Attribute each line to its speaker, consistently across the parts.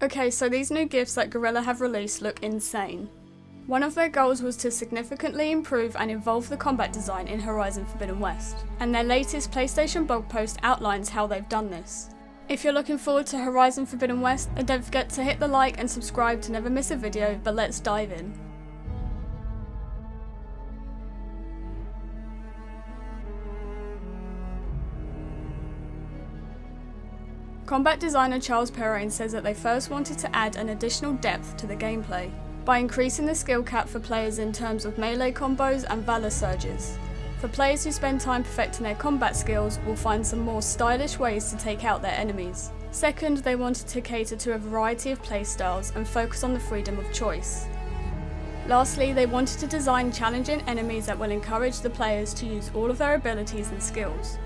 Speaker 1: Okay, so these new gifts that Guerrilla have released look insane. One of their goals was to significantly improve and evolve the combat design in Horizon Forbidden West, and their latest PlayStation blog post outlines how they've done this. If you're looking forward to Horizon Forbidden West, then don't forget to hit the like and subscribe to never miss a video, but let's dive in. Combat designer Charles Perrine says that they first wanted to add an additional depth to the gameplay by increasing the skill cap for players in terms of melee combos and valor surges. For players who spend time perfecting their combat skills, will find some more stylish ways to take out their enemies. Second, they wanted to cater to a variety of playstyles and focus on the freedom of choice. Lastly, they wanted to design challenging enemies that will encourage the players to use all of their abilities and skills.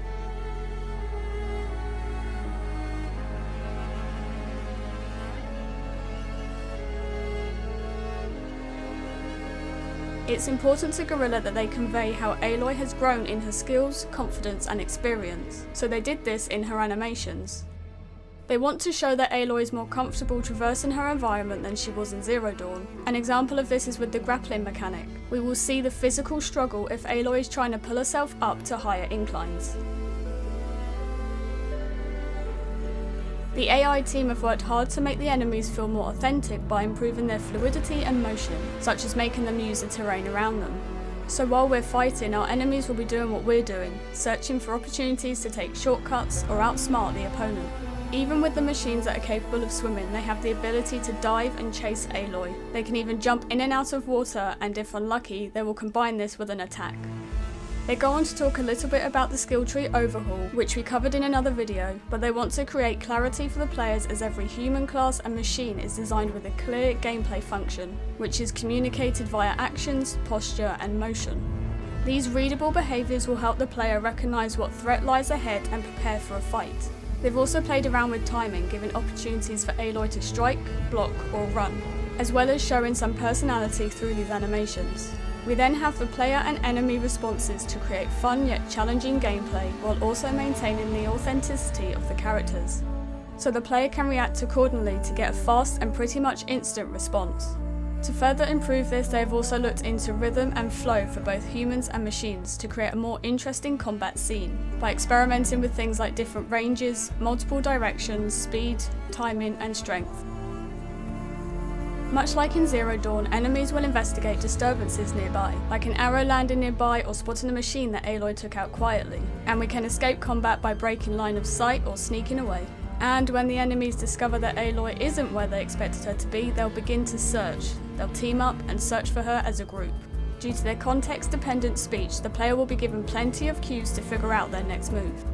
Speaker 1: It's important to Guerrilla that they convey how Aloy has grown in her skills, confidence and experience, so they did this in her animations. They want to show that Aloy is more comfortable traversing her environment than she was in Zero Dawn. An example of this is with the grappling mechanic. We will see the physical struggle if Aloy is trying to pull herself up to higher inclines. The AI team have worked hard to make the enemies feel more authentic by improving their fluidity and motion, such as making them use the terrain around them. So while we're fighting, our enemies will be doing what we're doing, searching for opportunities to take shortcuts or outsmart the opponent. Even with the machines that are capable of swimming, they have the ability to dive and chase Aloy. They can even jump in and out of water, and if unlucky, they will combine this with an attack. They go on to talk a little bit about the skill tree overhaul, which we covered in another video, but they want to create clarity for the players as every human class and machine is designed with a clear gameplay function, which is communicated via actions, posture and motion. These readable behaviours will help the player recognise what threat lies ahead and prepare for a fight. They've also played around with timing, giving opportunities for Aloy to strike, block or run, as well as showing some personality through these animations. We then have the player and enemy responses to create fun yet challenging gameplay while also maintaining the authenticity of the characters, so the player can react accordingly to get a fast and pretty much instant response. To further improve this, they have also looked into rhythm and flow for both humans and machines to create a more interesting combat scene, by experimenting with things like different ranges, multiple directions, speed, timing and strength. Much like in Zero Dawn, enemies will investigate disturbances nearby, like an arrow landing nearby or spotting a machine that Aloy took out quietly, and we can escape combat by breaking line of sight or sneaking away. And when the enemies discover that Aloy isn't where they expected her to be, they'll begin to search. They'll team up and search for her as a group. Due to their context-dependent speech, the player will be given plenty of cues to figure out their next move.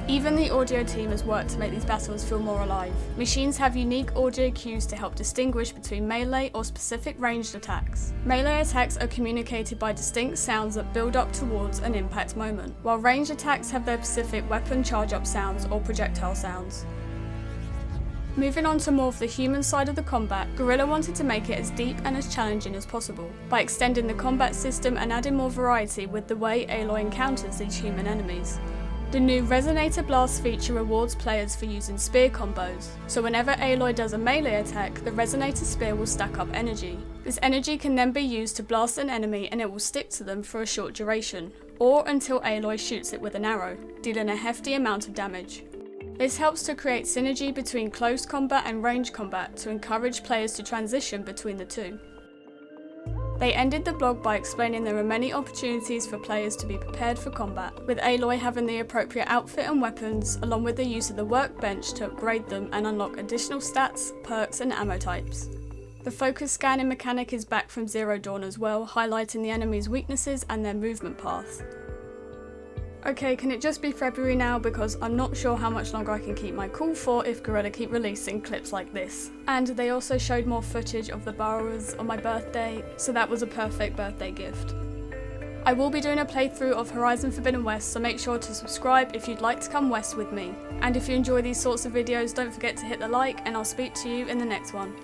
Speaker 1: Even the audio team has worked to make these battles feel more alive. Machines have unique audio cues to help distinguish between melee or specific ranged attacks. Melee attacks are communicated by distinct sounds that build up towards an impact moment, while ranged attacks have their specific weapon charge-up sounds or projectile sounds. Moving on to more of the human side of the combat, Guerrilla wanted to make it as deep and as challenging as possible, by extending the combat system and adding more variety with the way Aloy encounters these human enemies. The new Resonator Blast feature rewards players for using spear combos, so whenever Aloy does a melee attack, the Resonator Spear will stack up energy. This energy can then be used to blast an enemy and it will stick to them for a short duration, or until Aloy shoots it with an arrow, dealing a hefty amount of damage. This helps to create synergy between close combat and range combat to encourage players to transition between the two. They ended the blog by explaining there are many opportunities for players to be prepared for combat, with Aloy having the appropriate outfit and weapons, along with the use of the workbench to upgrade them and unlock additional stats, perks and ammo types. The focus scanning mechanic is back from Zero Dawn as well, highlighting the enemy's weaknesses and their movement path. Okay, can it just be February now, because I'm not sure how much longer I can keep my cool for if Guerrilla keep releasing clips like this. And they also showed more footage of the borrowers on my birthday, so that was a perfect birthday gift. I will be doing a playthrough of Horizon Forbidden West, so make sure to subscribe if you'd like to come west with me. And if you enjoy these sorts of videos, don't forget to hit the like, and I'll speak to you in the next one.